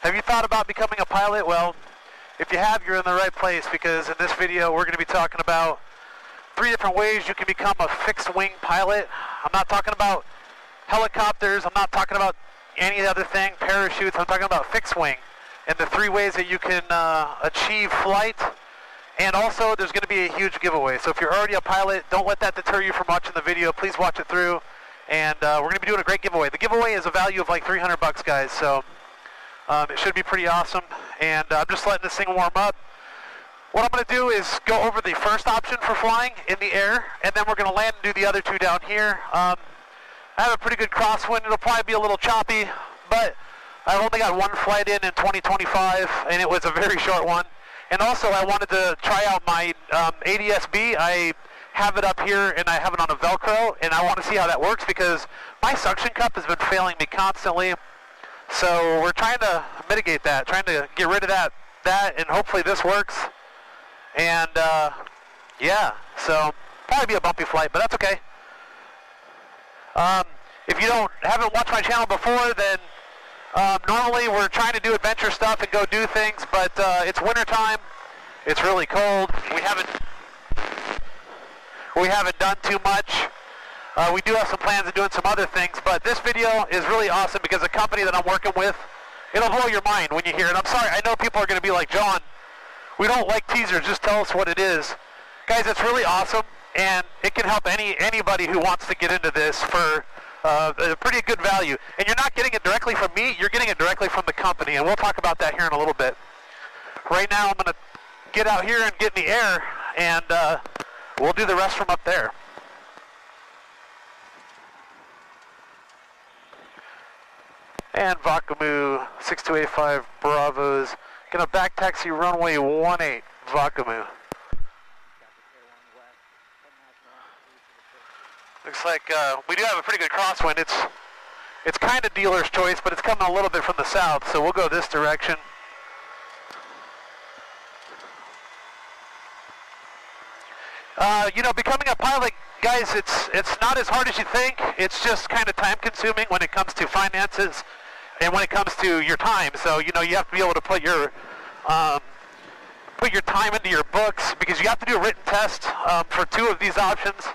Have you thought about becoming a pilot? Well, if you have, you're in the right place, because in this video we're going to be talking about 3 different ways you can become a fixed-wing pilot. I'm not talking about helicopters, I'm not talking about any other thing, parachutes, I'm talking about fixed-wing, and the 3 ways that you can achieve flight. And also, there's going to be a huge giveaway. So if you're already a pilot, don't let that deter you from watching the video. Please watch it through. And we're going to be doing a great giveaway. The giveaway is a value of like $300, guys. So it should be pretty awesome. And I'm just letting this thing warm up. What I'm going to do is go over the first option for flying in the air. And then we're going to land and do the other 2 down here. I have a pretty good crosswind. It'll probably be a little choppy. But I've only got 1 flight in 2025. And it was a very short one. And also, I wanted to try out my ADS-B. I have it up here, and I have it on a Velcro, and I want to see how that works because my suction cup has been failing me constantly. So we're trying to mitigate that, trying to get rid of that, and hopefully this works. And yeah, so probably be a bumpy flight, but that's okay. If you haven't watched my channel before, then normally we're trying to do adventure stuff and go do things, but it's winter time. It's really cold. We haven't done too much. We do have some plans of doing some other things, but this video is really awesome because the company that I'm working with, it'll blow your mind when you hear it. I'm sorry, I know people are going to be like, John, we don't like teasers, just tell us what it is. Guys, it's really awesome, and it can help anybody who wants to get into this for a pretty good value. And you're not getting it directly from me, you're getting it directly from the company, and we'll talk about that here in a little bit. Right now I'm going to get out here and get in the air, and we'll do the rest from up there. And Vakamu 6285 Bravos, going to back taxi runway 18, Vakamu. Looks like we do have a pretty good crosswind. It's kind of dealer's choice, but it's coming a little bit from the south, so we'll go this direction. You know, becoming a pilot, guys, it's not as hard as you think. It's just kind of time consuming when it comes to finances and when it comes to your time. So, you know, you have to be able to put your time into your books, because you have to do a written test for 2 of these options.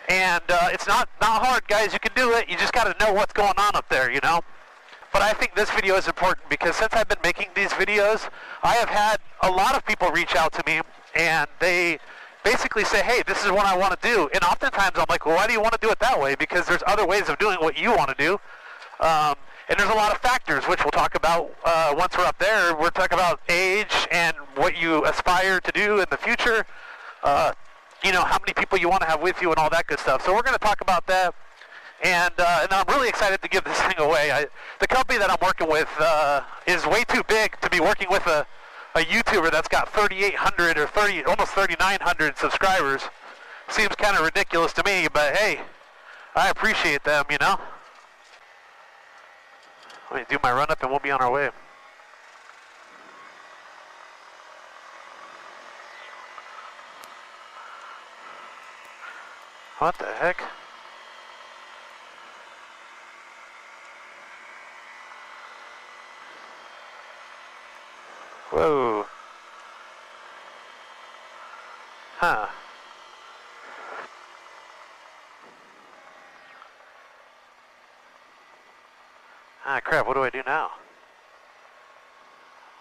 And it's not hard, guys. You can do it. You just got to know what's going on up there, you know. But I think this video is important because since I've been making these videos, I have had a lot of people reach out to me, and they basically say, hey, this is what I want to do. And oftentimes I'm like, well, why do you want to do it that way? Because there's other ways of doing what you want to do. And there's a lot of factors, which we'll talk about once we're up there. We're talking about age and what you aspire to do in the future. You know, how many people you want to have with you and all that good stuff. So we're going to talk about that. And I'm really excited to give this thing away. The company that I'm working with is way too big to be working with a YouTuber that's got 3,800 or almost 3,900 subscribers. Seems kind of ridiculous to me, but hey, I appreciate them, you know. Let me do my run up and we'll be on our way. What the heck? Whoa. Huh. Ah, crap, what do I do now?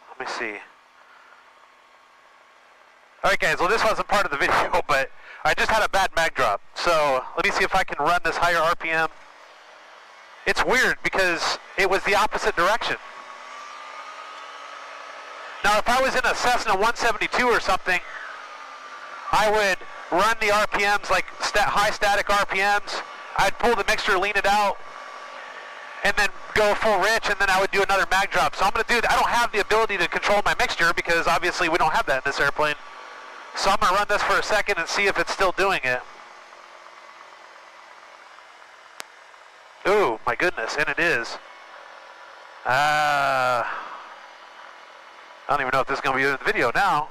Let me see. Alright guys, well this wasn't part of the video, but I just had a bad mag drop. So, let me see if I can run this higher RPM. It's weird because it was the opposite direction. Now if I was in a Cessna 172 or something, I would run the RPMs like high static RPMs. I'd pull the mixture, lean it out, and then go full rich, and then I would do another mag drop. So I'm going to do that. I don't have the ability to control my mixture because obviously we don't have that in this airplane. So I'm going to run this for a second and see if it's still doing it. Ooh, my goodness, and it is. I don't even know if this is going to be in the video now.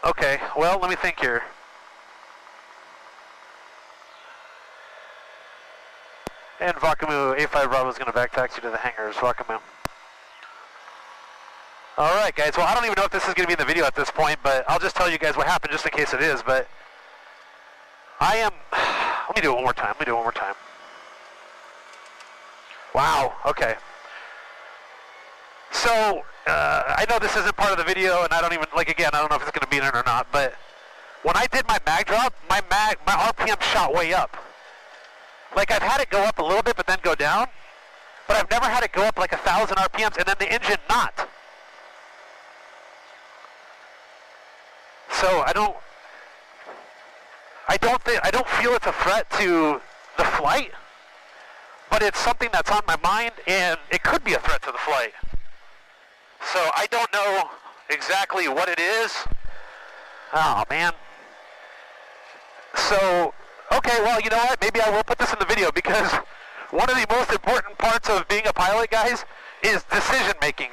Okay, well, let me think here. And Vakamu A5 Bravo is going to back taxi to the hangars. Vakamu. All right, guys. Well, I don't even know if this is going to be in the video at this point, but I'll just tell you guys what happened just in case it is. But I am... Let me do it one more time. Wow. Okay. So, I know this isn't part of the video, and I don't even, like, again, I don't know if it's going to be in it or not, but when I did my mag drop, my RPM shot way up. Like, I've had it go up a little bit, but then go down, but I've never had it go up like 1,000 RPMs, and then the engine not. So I don't feel it's a threat to the flight, but it's something that's on my mind, and it could be a threat to the flight. So I don't know exactly what it is. Oh, man. So, okay, well, you know what? Maybe I will put this in the video, because one of the most important parts of being a pilot, guys, is decision making.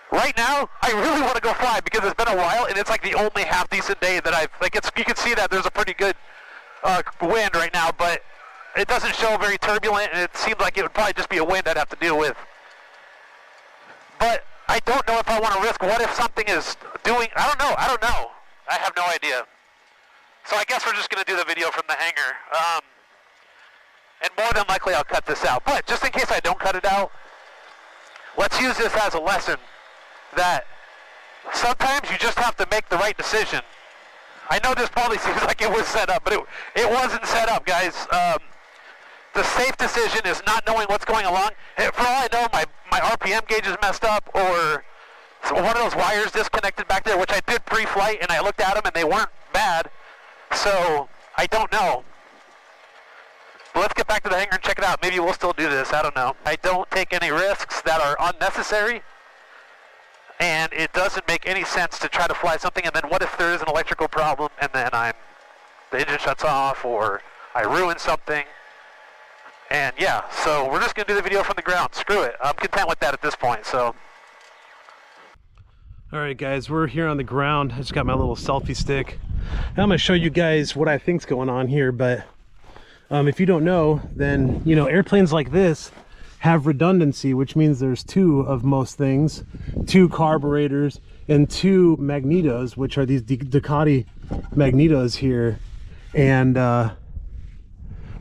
Right now, I really want to go fly because it's been a while, and it's like the only half decent day that I've, like, you can see that there's a pretty good wind right now, but it doesn't show very turbulent, and it seems like it would probably just be a wind I'd have to deal with. But I don't know if I want to risk, what if something is doing, I don't know. I have no idea. So I guess we're just going to do the video from the hangar. And more than likely I'll cut this out. But just in case I don't cut it out, let's use this as a lesson that sometimes you just have to make the right decision. I know this probably seems like it was set up, but it wasn't set up, guys. The safe decision is not knowing what's going along. And for all I know, my RPM gauge is messed up, or one of those wires disconnected back there, which I did pre-flight, and I looked at them, and they weren't bad. So I don't know. But let's get back to the hangar and check it out. Maybe we'll still do this. I don't know. I don't take any risks that are unnecessary, and it doesn't make any sense to try to fly something, and then what if there is an electrical problem, and then the engine shuts off, or I ruin something. And yeah, so we're just going to do the video from the ground. Screw it. I'm content with that at this point, so. All right, guys, we're here on the ground. I just got my little selfie stick. And I'm going to show you guys what I think's going on here, but if you don't know, then, you know, airplanes like this have redundancy, which means there's two of most things, two carburetors and two magnetos, which are these Ducati magnetos here. And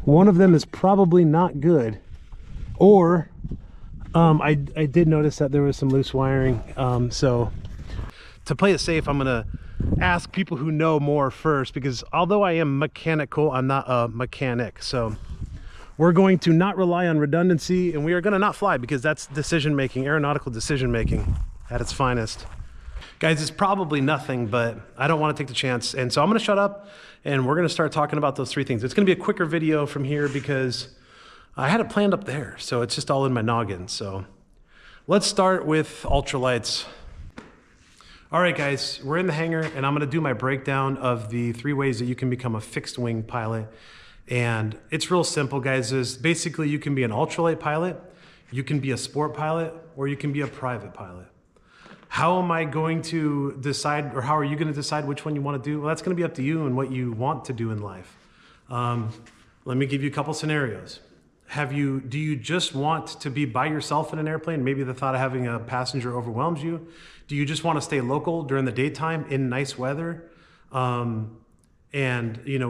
one of them is probably not good, or I did notice that there was some loose wiring. So to play it safe, I'm gonna ask people who know more first, because although I am mechanical, I'm not a mechanic. So we're going to not rely on redundancy, and we are gonna not fly, because that's decision making, aeronautical decision making at its finest. Guys, it's probably nothing, but I don't want to take the chance, and so I'm going to shut up, and we're going to start talking about those three things. It's going to be a quicker video from here because I had it planned up there, so it's just all in my noggin. So let's start with ultralights. All right, guys, we're in the hangar, and I'm going to do my breakdown of the 3 ways that you can become a fixed wing pilot. And it's real simple, guys. Is basically you can be an ultralight pilot, you can be a sport pilot, or you can be a private pilot. How am I going to decide, or how are you going to decide which one you want to do? Well, that's going to be up to you and what you want to do in life. Let me give you a couple scenarios. Do you just want to be by yourself in an airplane? Maybe the thought of having a passenger overwhelms you. Do you just want to stay local during the daytime in nice weather, and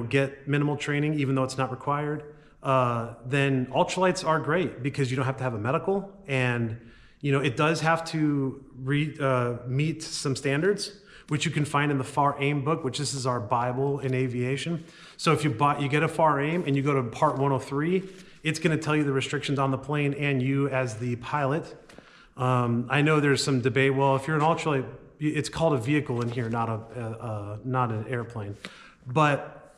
get minimal training even though it's not required? Then ultralights are great because you don't have to have a medical, and it does have to meet some standards, which you can find in the FAR AIM book, which this is our Bible in aviation. So if you get a FAR AIM and you go to part 103, it's going to tell you the restrictions on the plane and you as the pilot. I know there's some debate. Well, if you're an ultralight, it's called a vehicle in here, not an airplane. But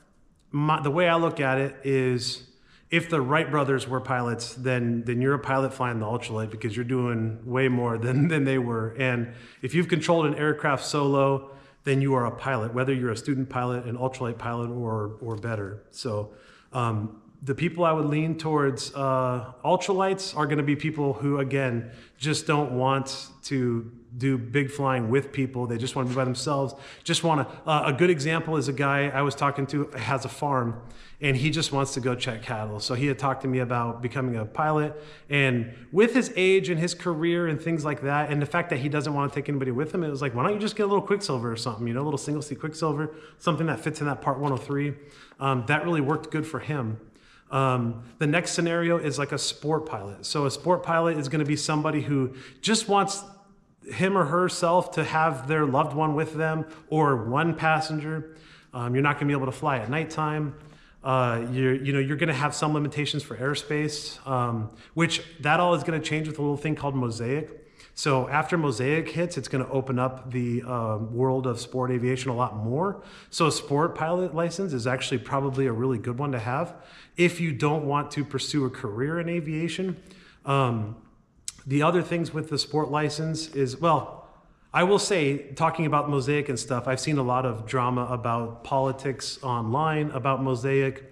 the way I look at it is, if the Wright brothers were pilots, then you're a pilot flying the ultralight, because you're doing way more than they were. And if you've controlled an aircraft solo, then you are a pilot, whether you're a student pilot, an ultralight pilot, or better. So The people I would lean towards ultralights are going to be people who, again, just don't want to do big flying with people. They just want to be by themselves. Just want to. A good example is a guy I was talking to has a farm, and he just wants to go check cattle. So he had talked to me about becoming a pilot, and with his age and his career and things like that, and the fact that he doesn't want to take anybody with him, it was like, why don't you just get a little Quicksilver or something, you know, a little single seat Quicksilver, something that fits in that Part 103. That really worked good for him. The next scenario is like a sport pilot. So a sport pilot is going to be somebody who just wants him or herself to have their loved one with them or one passenger. You're not going to be able to fly at nighttime. You're going to have some limitations for airspace, which that all is going to change with a little thing called Mosaic. So after Mosaic hits, it's going to open up the world of sport aviation a lot more. So a sport pilot license is actually probably a really good one to have if you don't want to pursue a career in aviation. The other things with the sport license is, well, I will say, talking about Mosaic and stuff, I've seen a lot of drama about politics online, about Mosaic,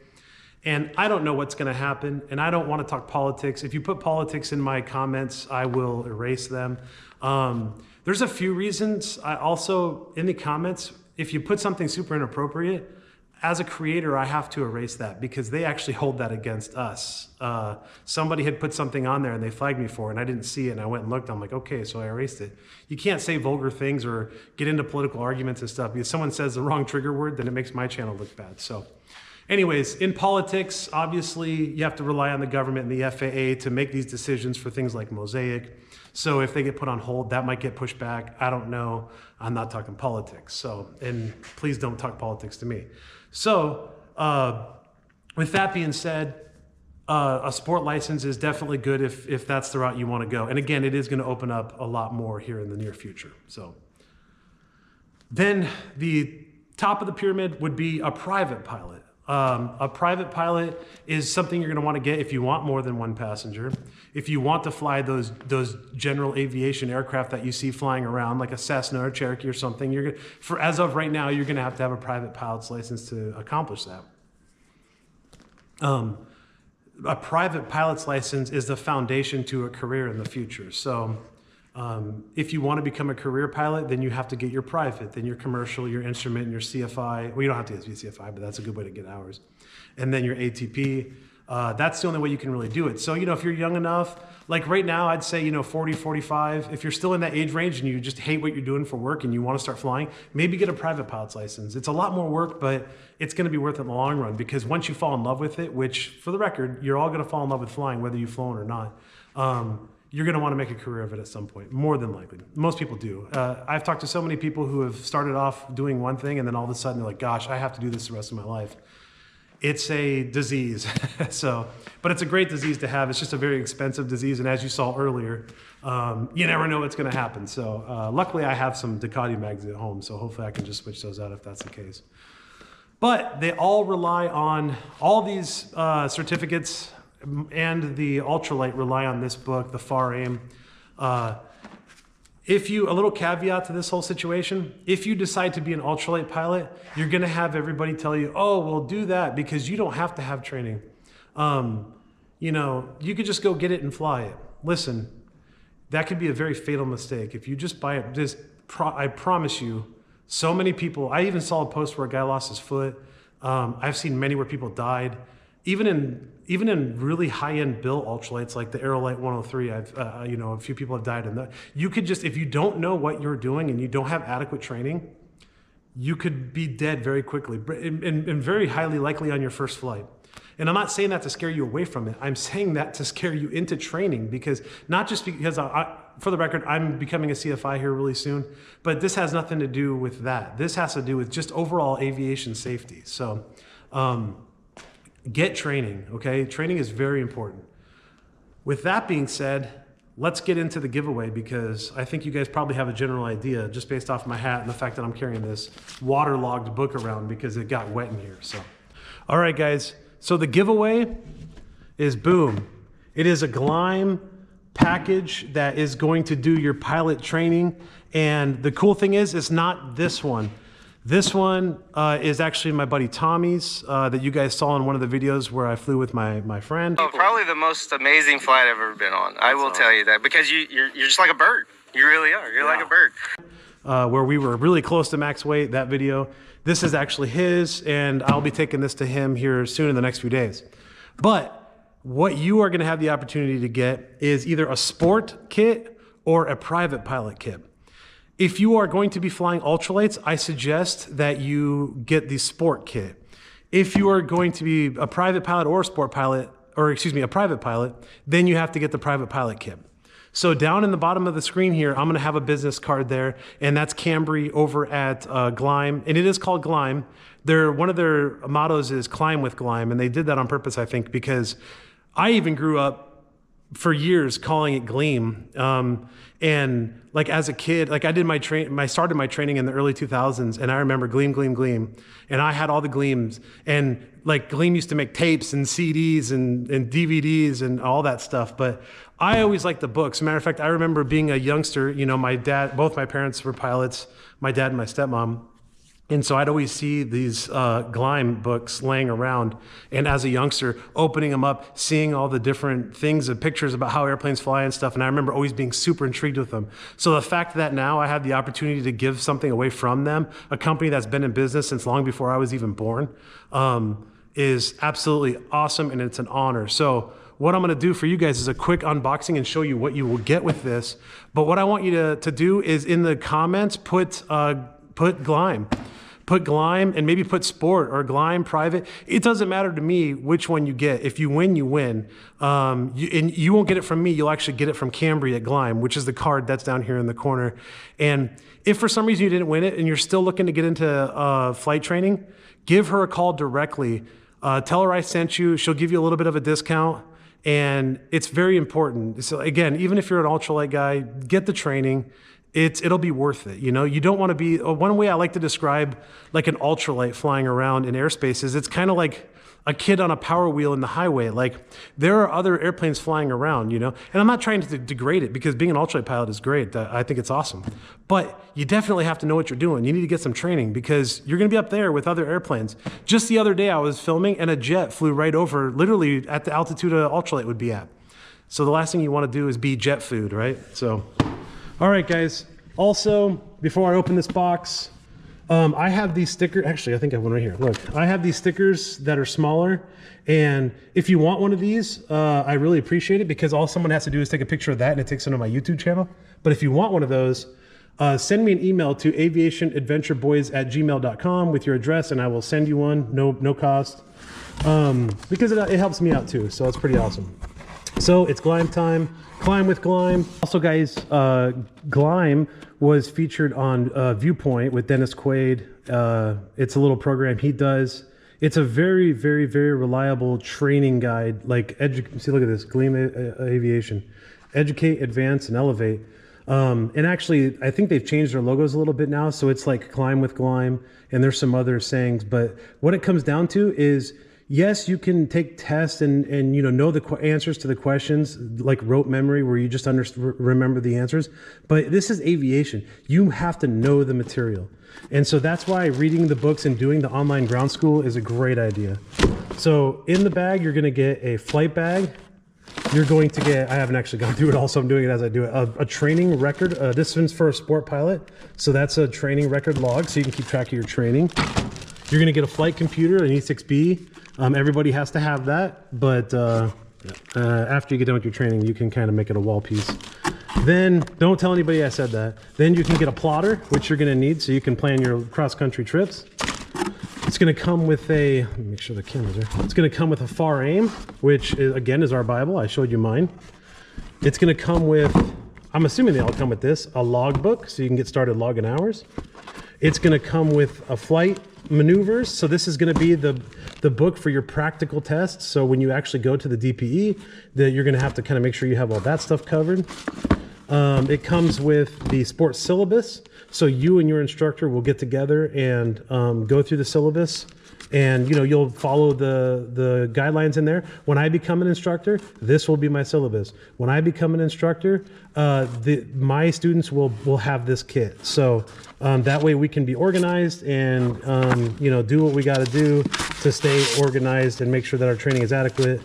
and I don't know what's going to happen, and I don't want to talk politics. If you put politics in my comments, I will erase them. There's a few reasons. I also, in the comments, if you put something super inappropriate, as a creator, I have to erase that because they actually hold that against us. Somebody had put something on there and they flagged me for it and I didn't see it and I went and looked. I'm like, okay, so I erased it. You can't say vulgar things or get into political arguments and stuff. If someone says the wrong trigger word, then it makes my channel look bad. So anyways, in politics, obviously, you have to rely on the government and the FAA to make these decisions for things like Mosaic. So if they get put on hold, that might get pushed back. I don't know. I'm not talking politics. So, and please don't talk politics to me. So with that being said, a sport license is definitely good if that's the route you want to go. And again, it is going to open up a lot more here in the near future. So then the top of the pyramid would be a private pilot. A private pilot is something you're going to want to get if you want more than one passenger. If you want to fly those general aviation aircraft that you see flying around, like a Cessna or Cherokee or something, as of right now, you're going to have a private pilot's license to accomplish that. A private pilot's license is the foundation to a career in the future. So if you want to become a career pilot, then you have to get your private, then your commercial, your instrument, and your CFI. Well, you don't have to get CFI, but that's a good way to get hours. And then your ATP. That's the only way you can really do it. So, if you're young enough, like right now, I'd say, 40, 45. If you're still in that age range and you just hate what you're doing for work and you want to start flying, maybe get a private pilot's license. It's a lot more work, but it's going to be worth it in the long run because once you fall in love with it, which for the record, you're all going to fall in love with flying, whether you've flown or not. You're going to want to make a career of it at some point, more than likely. Most people do. I've talked to so many people who have started off doing one thing and then all of a sudden they're like, gosh, I have to do this the rest of my life. It's a disease. But it's a great disease to have. It's just a very expensive disease. And as you saw earlier, you never know what's going to happen. So luckily I have some Ducati mags at home. So hopefully I can just switch those out if that's the case. But they all rely on all these certificates and the ultralight rely on this book, the FAR AIM. A little caveat to this whole situation, if you decide to be an ultralight pilot, you're gonna have everybody tell you, oh, well, do that because you don't have to have training. You could just go get it and fly it. Listen, that could be a very fatal mistake. If you just buy it, I promise you, so many people, I even saw a post where a guy lost his foot. I've seen many where people died. Even in really high-end built ultralights like the Aerolite 103, a few people have died in that. You could just, if you don't know what you're doing and you don't have adequate training, you could be dead very quickly and very highly likely on your first flight. And I'm not saying that to scare you away from it. I'm saying that to scare you into training because not just because for the record, I'm becoming a CFI here really soon, but this has nothing to do with that. This has to do with just overall aviation safety. So, get training, okay? Training is very important. With that being said, let's get into the giveaway because I think you guys probably have a general idea just based off my hat and the fact that I'm carrying this waterlogged book around because it got wet in here. So, all right, guys. So the giveaway is boom. It is a Gleim package that is going to do your pilot training. And the cool thing is, it's not this one. This one is actually my buddy Tommy's that you guys saw in one of the videos where I flew with my friend. Oh, probably the most amazing flight I've ever been on. I will tell you that, because you're just like a bird. You really are. You're like a bird. Where we were really close to max weight, that video. This is actually his, and I'll be taking this to him here soon in the next few days. But what you are gonna have the opportunity to get is either a sport kit or a private pilot kit. If you are going to be flying ultralights, I suggest that you get the sport kit. If you are going to be a private pilot or a sport pilot, or excuse me, a private pilot, then you have to get the private pilot kit. So down in the bottom of the screen here, I'm gonna have a business card there, and that's Cambry over at Gleim, and it is called Gleim. One of their mottos is climb with Gleim, and they did that on purpose, I think, because I even grew up for years calling it Gleam. And like as a kid, like I did started my training in the early 2000s, and I remember Gleam, Gleam, Gleam. And I had all the Gleams, and like Gleam used to make tapes and CDs and DVDs and all that stuff. But I always liked the books. As a matter of fact, I remember being a youngster, you know, both my parents were pilots, my dad and my stepmom. And so I'd always see these Gleim books laying around, and as a youngster, opening them up, seeing all the different things and pictures about how airplanes fly and stuff, and I remember always being super intrigued with them. So the fact that now I have the opportunity to give something away from them, a company that's been in business since long before I was even born, is absolutely awesome, and it's an honor. So what I'm gonna do for you guys is a quick unboxing and show you what you will get with this. But what I want you to do is in the comments, put Gleim. Put Gleim, and maybe put sport or Gleim private. It doesn't matter to me which one you get. If you win, you win. And you won't get it from me. You'll actually get it from Cambry at Gleim, which is the card that's down here in the corner. And if for some reason you didn't win it and you're still looking to get into flight training, give her a call directly. Tell her I sent you. She'll give you a little bit of a discount. And it's very important. So again, even if you're an ultralight guy, get the training. It'll be worth it. You know, you don't want to be, one way I like to describe like an ultralight flying around in airspace is it's kind of like a kid on a power wheel in the highway. Like there are other airplanes flying around, you know, and I'm not trying to degrade it, because being an ultralight pilot is great. I think it's awesome, but you definitely have to know what you're doing. You need to get some training, because you're going to be up there with other airplanes. Just the other day I was filming and a jet flew right over, literally at the altitude a ultralight would be at. So the last thing you want to do is be jet food, right? So all right, guys. Also, before I open this box, I have these stickers. Actually, I think I have one right here. Look, I have these stickers that are smaller. And if you want one of these, I really appreciate it, because all someone has to do is take a picture of that and it takes it to my YouTube channel. But if you want one of those, send me an email to aviationadventureboys@gmail.com with your address, and I will send you one, no cost, because it helps me out too. So it's pretty awesome. So it's Gleim time. Climb with Gleim. Also, guys, Gleim was featured on Viewpoint with Dennis Quaid. It's a little program he does. It's a very, very, very reliable training guide. Like, see, look at this, Gleim Aviation. Educate, advance, and elevate. And actually, I think they've changed their logos a little bit now, so it's like Climb with Gleim, and there's some other sayings. But what it comes down to is, yes, you can take tests and you know the answers to the questions, like rote memory, where you just remember the answers. But this is aviation. You have to know the material. And so that's why reading the books and doing the online ground school is a great idea. So in the bag, you're going to get a flight bag. You're going to get, I haven't actually gone through it all, so I'm doing it as I do it, a training record. This one's for a sport pilot. So that's a training record log, so you can keep track of your training. You're going to get a flight computer, an E6B. Everybody has to have that, but after you get done with your training, you can kind of make it a wall piece. Then, don't tell anybody I said that. Then you can get a plotter, which you're going to need so you can plan your cross-country trips. It's going to come with a, let me make sure the camera's there. It's going to come with a far aim, which is, again is our Bible. I showed you mine. It's going to come with, I'm assuming they all come with this, a logbook, so you can get started logging hours. It's going to come with a flight maneuvers. So this is going to be the book for your practical tests. So when you actually go to the DPE, that you're going to have to kind of make sure you have all that stuff covered. It comes with the sports syllabus. So you and your instructor will get together and go through the syllabus, and you'll follow the guidelines in there. When I become an instructor, this will be my syllabus. When I become an instructor, my students will have this kit. So that way we can be organized and do what we got to do to stay organized and make sure that our training is adequate.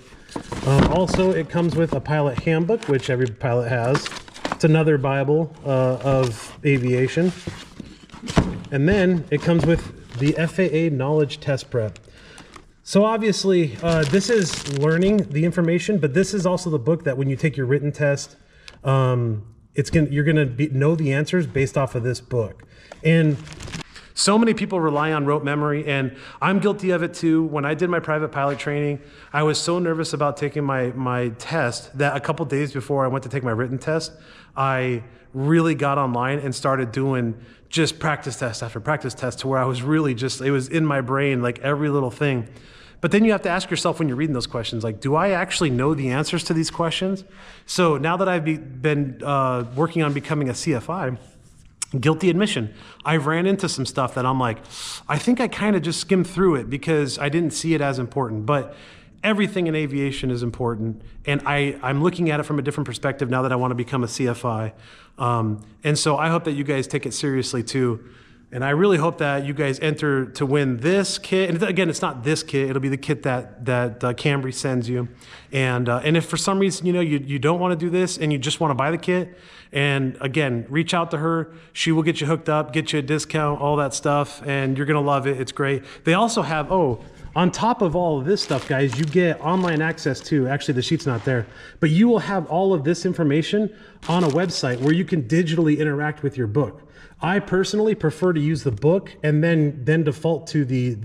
Also, it comes with a pilot handbook, which every pilot has. It's another Bible of aviation. And then it comes with the FAA Knowledge Test Prep. So obviously, this is learning the information, but this is also the book that when you take your written test, you're gonna know the answers based off of this book. And so many people rely on rote memory, and I'm guilty of it too. When I did my private pilot training, I was so nervous about taking my test that a couple days before I went to take my written test, I really got online and started doing just practice test after practice test, to where I was really it was in my brain, like every little thing. But then you have to ask yourself when you're reading those questions, like, do I actually know the answers to these questions? So now that I've been working on becoming a CFI, guilty admission, I ran into some stuff that I'm like, I think I kind of just skimmed through it because I didn't see it as important. But everything in aviation is important, and I'm looking at it from a different perspective now that I want to become a CFI. And so I hope that you guys take it seriously too. And I really hope that you guys enter to win this kit. And again, it's not this kit, it'll be the kit that Cambry sends you. And if for some reason you don't want to do this and you just want to buy the kit, and again, reach out to her. She will get you hooked up, get you a discount, all that stuff, and you're gonna love it. It's great. They also have, on top of all of this stuff, guys, you get online access to, actually the sheet's not there, but you will have all of this information on a website where you can digitally interact with your book. I personally prefer to use the book and then default to the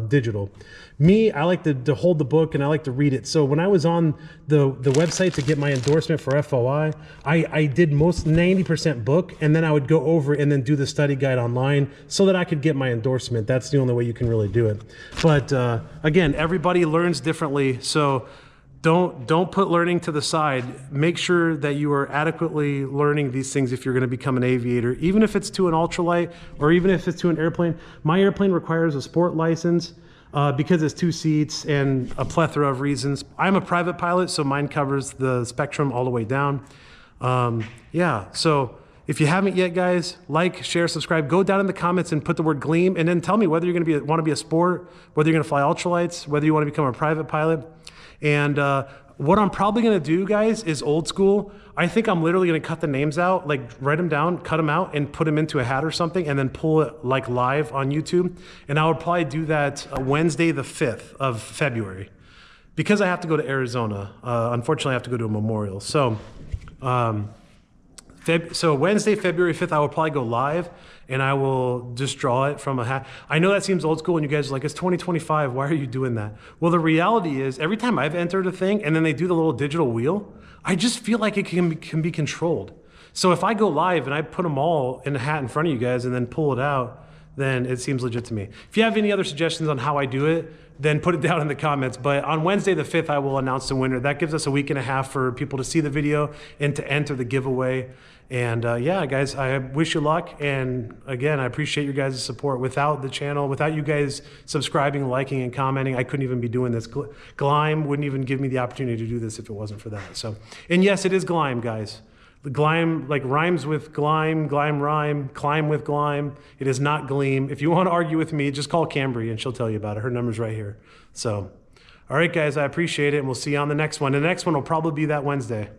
digital. Me, I like to hold the book and I like to read it. So when I was on the website to get my endorsement for FOI, I did most 90% book, and then I would go over and then do the study guide online so that I could get my endorsement. That's the only way you can really do it. But again, everybody learns differently. So don't put learning to the side. Make sure that you are adequately learning these things if you're going to become an aviator, even if it's to an ultralight or even if it's to an airplane. My airplane requires a sport license because it's 2 seats and a plethora of reasons. I'm a private pilot, so mine covers the spectrum all the way down. Yeah, so if you haven't yet, guys, like, share, subscribe. Go down in the comments and put the word Gleam, and then tell me whether you're going to want to be a sport, whether you're going to fly ultralights, whether you want to become a private pilot. And what I'm probably gonna do, guys, is old school. I think I'm literally gonna cut the names out, like write them down, cut them out, and put them into a hat or something, and then pull it like live on YouTube. And I would probably do that Wednesday the 5th of February. Because I have to go to Arizona. Unfortunately, I have to go to a memorial. So, so Wednesday, February 5th, I will probably go live, and I will just draw it from a hat. I know that seems old school, and you guys are like, it's 2025, why are you doing that? Well, the reality is, every time I've entered a thing, and then they do the little digital wheel, I just feel like it can be controlled. So if I go live, and I put them all in a hat in front of you guys, and then pull it out, then it seems legit to me. If you have any other suggestions on how I do it, then put it down in the comments. But on Wednesday the 5th, I will announce the winner. That gives us a week and a half for people to see the video and to enter the giveaway. And yeah, guys, I wish you luck. And again, I appreciate your guys' support. Without the channel, without you guys subscribing, liking, and commenting, I couldn't even be doing this. Glime wouldn't even give me the opportunity to do this if it wasn't for that. So, and yes, it is Glime, guys. The Glime like rhymes with Glime, Glime rhyme, climb with Glime. It is not Gleam. If you want to argue with me, just call Cambry and she'll tell you about it. Her number's right here. So, all right, guys, I appreciate it, and we'll see you on the next one. The next one will probably be that Wednesday.